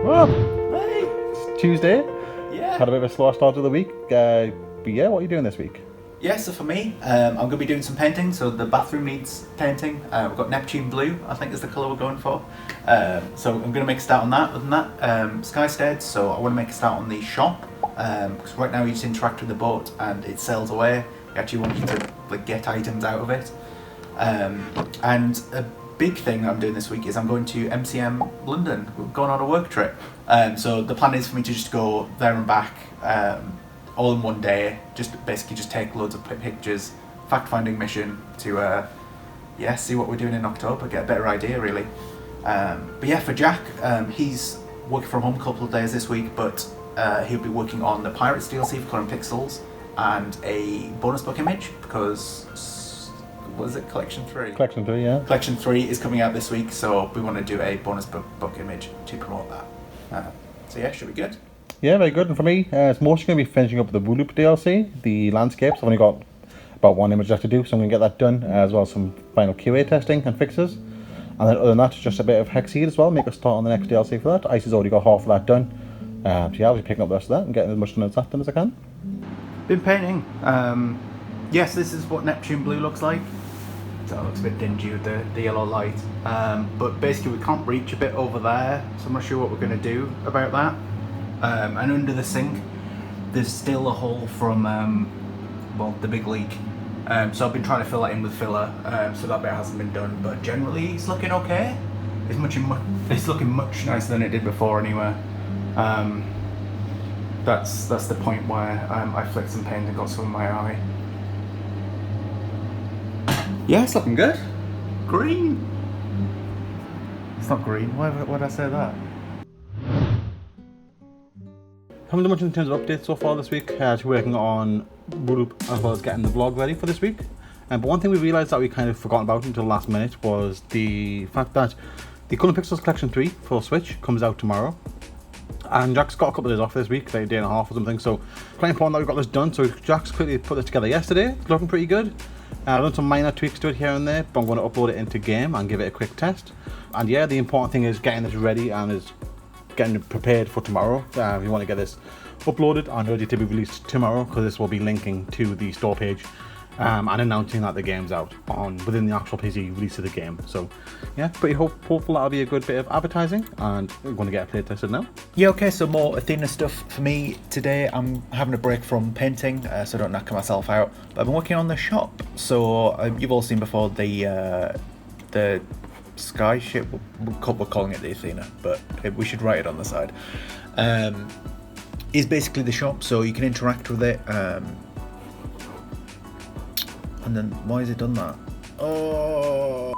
Well, Hey! it's Tuesday. Yeah. Had a bit of a slower start to the week. But yeah, what are you doing this week? Yeah, so for me, I'm going to be doing some painting. So the bathroom needs painting. We've got Neptune Blue, I think is the colour we're going for. So I'm going to make a start on that. Other than that, Sky stayed, so I want to make a start on the shop. Because right now you just interact with the boat and it sails away. We actually want you to get items out of it. And a big thing that I'm doing this week is I'm going to MCM London. We're going on a work trip. So the plan is for me to just go there and back all in one day. Just take loads of pictures, fact-finding mission to see what we're doing in October, get a better idea really. But yeah, for Jack, he's working from home a couple of days this week, but he'll be working on the Pirates DLC for Coloring Pixels and a bonus book image because, what is it, Collection 3? Collection 3, yeah. Collection 3 is coming out this week, so we want to do a bonus book image to promote that. So yeah, should be good. Yeah, very good. And for me, it's mostly going to be finishing up the Wooloop DLC, the landscapes. I've only got about one image left to do, so I'm going to get that done, as well as some final QA testing and fixes. And then other than that, just a bit of hexceed as well, make a start on the next DLC for that. Ice has already got half of that done. So yeah, I'll be picking up the rest of that and getting as much done as that done as I can. Been painting. Yes, this is what Neptune Blue looks like. So it looks a bit dingy with the yellow light. But basically we can't reach a bit over there, so I'm not sure what we're going to do about that. And under the sink, there's still a hole from, the big leak. So I've been trying to fill that in with filler, so that bit hasn't been done. But generally it's looking okay. It's looking much nicer than it did before anyway. That's the point where I flicked some paint and got some in my eye. Yeah, it's looking good. Green. It's not green. Why would I say that? Haven't done much in terms of updates so far this week. Just working on Wooloop as well as getting the vlog ready for this week. But one thing we realised that we kind of forgot about until the last minute was the fact that the Coloring Pixels Collection 3 for Switch comes out tomorrow. And Jack's got a couple of days off this week, like a day and a half or something, so quite important that we've got this done. So Jack's quickly put this together yesterday. It's looking pretty good. I've done some minor tweaks to it here and there, but I'm going to upload it into game and give it a quick test. And yeah, the important thing is getting this ready and is getting it prepared for tomorrow. We want to get this uploaded and ready to be released tomorrow, because this will be linking to the store page and announcing that the game's out within the actual PC release of the game. So yeah, pretty hopeful that'll be a good bit of advertising, and we're going to get it play tested now. Yeah, okay, so more Athena stuff for me today. I'm having a break from painting, so I don't knock myself out. But I've been working on the shop. So you've all seen before the sky ship. We're calling it the Athena, but we should write it on the side. Is basically the shop, so you can interact with it. And then why has it done that? Oh,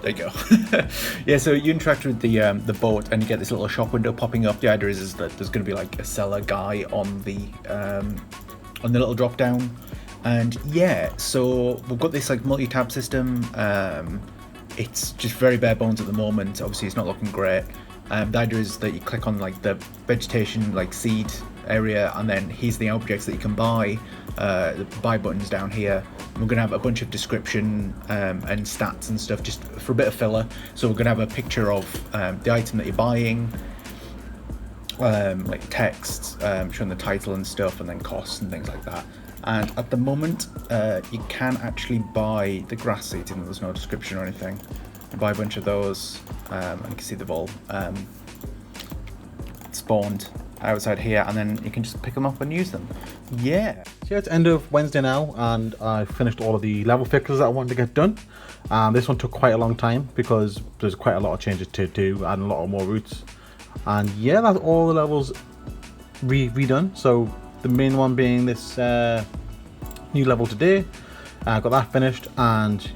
there you go. Yeah, so you interact with the boat and you get this little shop window popping up. The idea is that there's going to be like a seller guy on the little drop down, and yeah, so we've got this like multi-tab system. It's just very bare bones at the moment. Obviously, it's not looking great. The idea is that you click on like the vegetation, like seed area, and then here's the objects that you can buy. The buy buttons down here. And we're going to have a bunch of description and stats and stuff just for a bit of filler. So we're going to have a picture of the item that you're buying, like text showing the title and stuff, and then costs and things like that. And at the moment, you can actually buy the grass seeds, even though there's no description or anything. You buy a bunch of those, and you can see they've all spawned outside here, and then you can just pick them up and use them. Yeah. So yeah, it's end of Wednesday now, and I finished all of the level fixes that I wanted to get done. This one took quite a long time because there's quite a lot of changes to do and a lot of more routes. And yeah, that's all the levels redone. So the main one being this new level today. I got that finished, and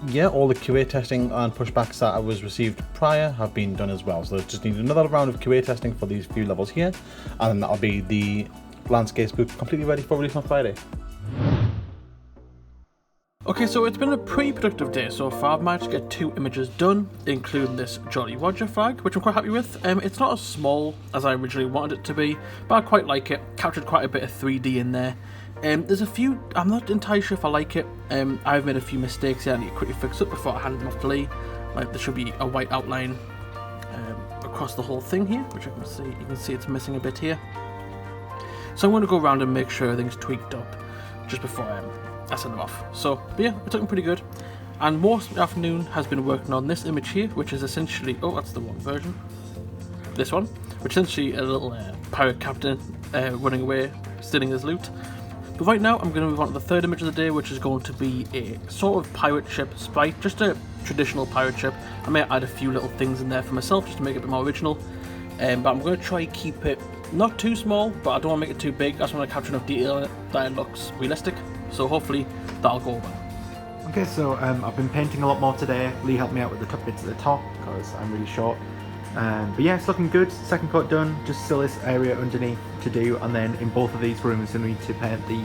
yeah, all the QA testing and pushbacks that I was received prior have been done as well. So I just need another round of QA testing for these few levels here, and then that'll be the landscapes book completely ready for release on Friday. Okay, so it's been a pretty productive day so far. I've managed to get 2 images done, including this Jolly Roger flag, which I'm quite happy with. It's not as small as I originally wanted it to be, but I quite like it. Captured quite a bit of 3D in there. There's a few, I'm not entirely sure if I like it. I've made a few mistakes here I need to quickly fix up before I hand them off to Lee. Like, there should be a white outline across the whole thing here, which you can see it's missing a bit here. So I'm going to go around and make sure everything's tweaked up just before I send them off. So, but yeah, it's looking pretty good. And most of the afternoon has been working on this image here, which is essentially, oh, that's the wrong version. This one, which is essentially a little pirate captain running away, stealing his loot. But right now, I'm going to move on to the third image of the day, which is going to be a sort of pirate ship sprite, just a traditional pirate ship. I may add a few little things in there for myself, just to make it a bit more original. But I'm going to try to keep it not too small, but I don't want to make it too big. I just want to capture enough detail in it that it looks realistic. So hopefully, that'll go well. Okay, so I've been painting a lot more today. Lee helped me out with the top bits at the top, because I'm really short. But yeah, it's looking good. Second coat done, just still this area underneath to do, and then in both of these rooms we need to paint the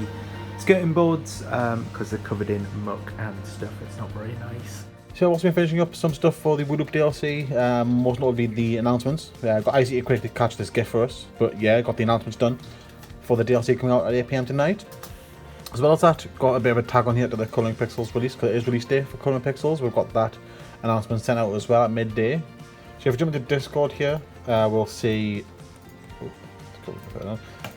skirting boards because they're covered in muck and stuff. It's not very nice. So I've also been finishing up some stuff for the Wood DLC, most notably the announcements. I got Icy to quickly catch this gift for us, but yeah, got the announcements done for the DLC coming out at 8 PM tonight. As well as that, got a bit of a tag on here to the Colouring Pixels release, because it is release day for Colouring Pixels. We've got that announcement sent out as well at midday. So if we jump into Discord here, we'll see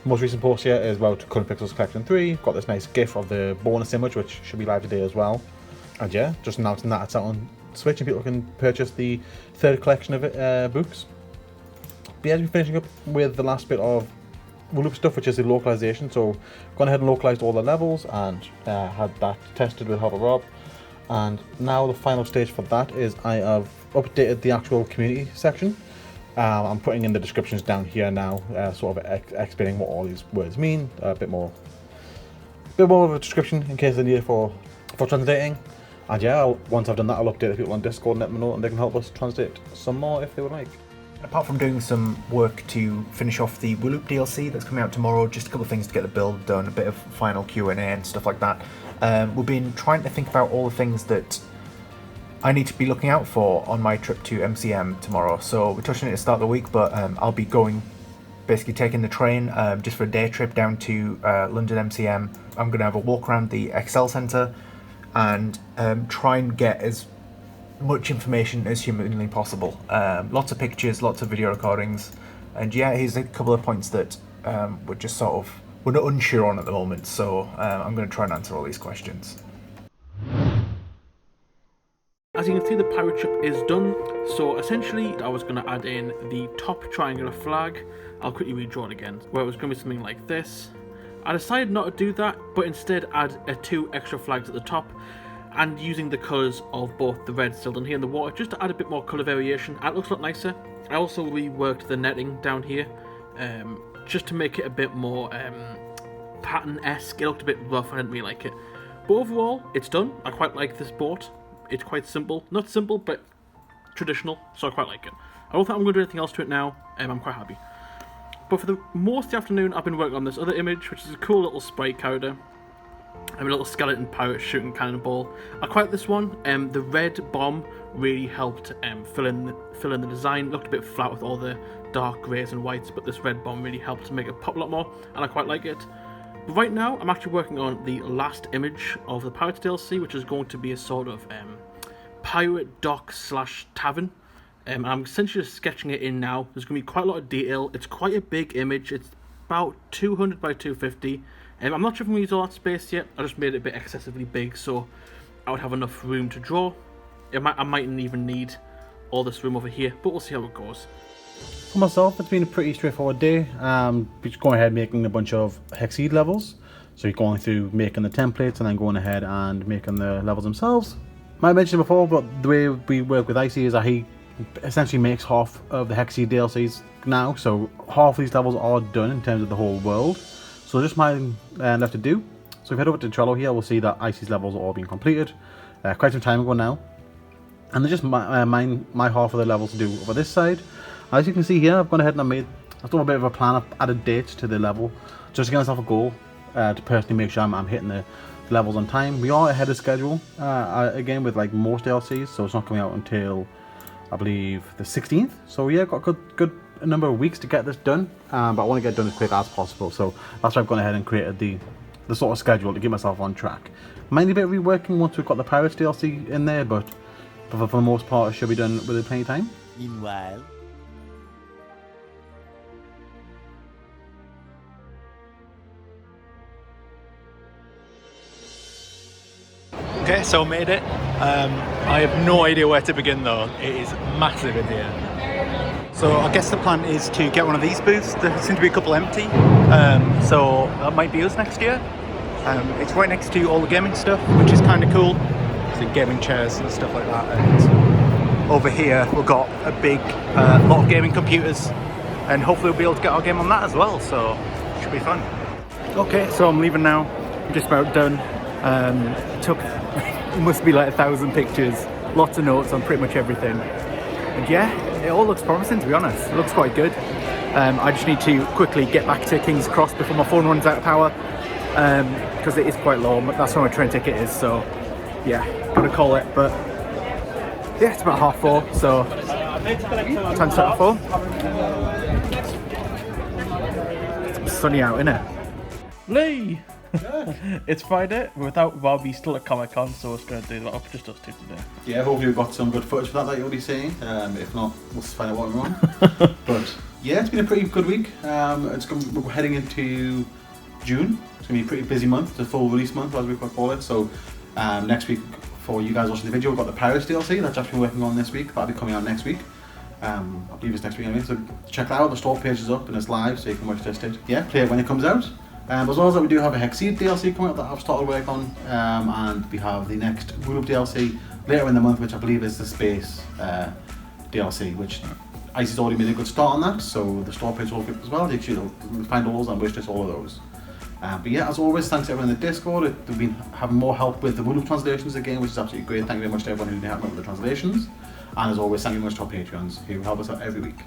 most recent post here is about Colouring Pixels Collection 3. Got this nice GIF of the bonus image, which should be live today as well. And yeah, just announcing that it's out on Switch and people can purchase the third collection of books. But yeah, we're finishing up with the last bit of Wooloop stuff, which is the localization. So gone ahead and localized all the levels and had that tested with help of Rob. And now the final stage for that is I have updated the actual community section. I'm putting in the descriptions down here now, sort of explaining what all these words mean, a bit more of a description in case they need it for translating. And yeah, once I've done that, I'll update the people on Discord and let them know, and they can help us translate some more if they would like. Apart from doing some work to finish off the Wooloop DLC that's coming out tomorrow, just a couple of things to get the build done, a bit of final Q&A and stuff like that. We've been trying to think about all the things that I need to be looking out for on my trip to MCM tomorrow. So we're touching it at the start of the week, but I'll be basically taking the train just for a day trip down to London MCM. I'm going to have a walk around the Excel Centre and try and get as much information as humanly possible. Lots of pictures, lots of video recordings, and yeah, here's a couple of points that we're not unsure on at the moment, so I'm going to try and answer all these questions. As you can see, the pirate ship is done. So essentially, I was going to add in the top triangular flag. I'll quickly redraw it again, where it was going to be something like this. I decided not to do that, but instead add 2 extra flags at the top, and using the colours of both the red still done here and the water, just to add a bit more colour variation, and it looks a lot nicer. I also reworked the netting down here, just to make it a bit more pattern-esque. It looked a bit rough, I didn't really like it. But overall, it's done. I quite like this boat. It's quite simple. Not simple, but traditional, so I quite like it. I don't think I'm going to do anything else to it now, I'm quite happy. But for the most of the afternoon, I've been working on this other image, which is a cool little sprite character. A little skeleton pirate shooting cannonball. I quite like this one. The red bomb really helped fill in the design. It looked a bit flat with all the dark greys and whites, but this red bomb really helped to make it pop a lot more, and I quite like it. But right now, I'm actually working on the last image of the Pirates DLC, which is going to be a sort of pirate dock / tavern. I'm essentially just sketching it in now. There's going to be quite a lot of detail. It's quite a big image. It's about 200 by 250. I'm not sure if I'm going to use all that space yet. I just made it a bit excessively big, so I would have enough room to draw. I mightn't even need all this room over here, but we'll see how it goes. For myself, it's been a pretty straightforward day. Just going ahead making a bunch of hexceed levels. So you're going through making the templates and then going ahead and making the levels themselves. I might have mentioned it before, but the way we work with Icy is that he essentially makes half of the hexceed DLCs now. So half of these levels are done in terms of the whole world. So just mine left to do. So if we head over to Trello here, we'll see that Icy's levels are all being completed. Quite some time ago now. And there's just my half of the levels to do over this side. As you can see here, I've gone ahead and I've done a bit of a plan. I've added dates to the level, just to give myself a goal to personally make sure I'm hitting the levels on time. We are ahead of schedule again with like most DLCs, so it's not coming out until I believe the 16th. So yeah, got a good number of weeks to get this done, but I want to get it done as quick as possible. So that's why I've gone ahead and created the the sort of schedule to get myself on track. Might need a bit of reworking once we've got the Pirates DLC in there, but for the most part, it should be done within plenty of time. Meanwhile. Okay, so made it. I have no idea where to begin though. It is massive in here. So I guess the plan is to get one of these booths. There seem to be a couple empty. So that might be us next year. It's right next to all the gaming stuff, which is kind of cool. So gaming chairs and stuff like that. And over here we've got a big lot of gaming computers, and hopefully we'll be able to get our game on that as well. So it should be fun. Okay, so I'm leaving now. I'm just about done. Took it must be like 1,000 pictures, lots of notes on pretty much everything. And yeah, it all looks promising, to be honest. It looks quite good. I just need to quickly get back to King's Cross before my phone runs out of power, because it is quite low. That's where my train ticket is, so yeah, gotta call it. But yeah, it's about 4:30, so time to set the phone. It's sunny out, innit? Lee! It's Friday, without Bobby still at Comic Con, so it's going to do that up just us two today. Yeah, hopefully we've got some good footage for that you'll be seeing. If not, we'll find out what we're on. But yeah, it's been a pretty good week. We're heading into June. It's going to be a pretty busy month. It's a full release month, as we could call it. So next week, for you guys watching the video, we've got the Pirates DLC that's actually working on this week. That'll be coming out next week. I believe it's next week anyway. So check that out. The store page is up and it's live, so you can watch test it. Yeah, play it when it comes out. As well as that, we do have a hexceed DLC coming up that I've started work on, and we have the next Boot DLC later in the month, which I believe is the Space DLC, which Icy's already made a good start on that, so the store page will be up as well. You should find all those and wish list all of those. But yeah, as always, thanks to everyone in the Discord. They've been having more help with the Voodoo translations again, which is absolutely great. Thank you very much to everyone who helped me with the translations. And as always, thank you very much to our Patreons who help us out every week.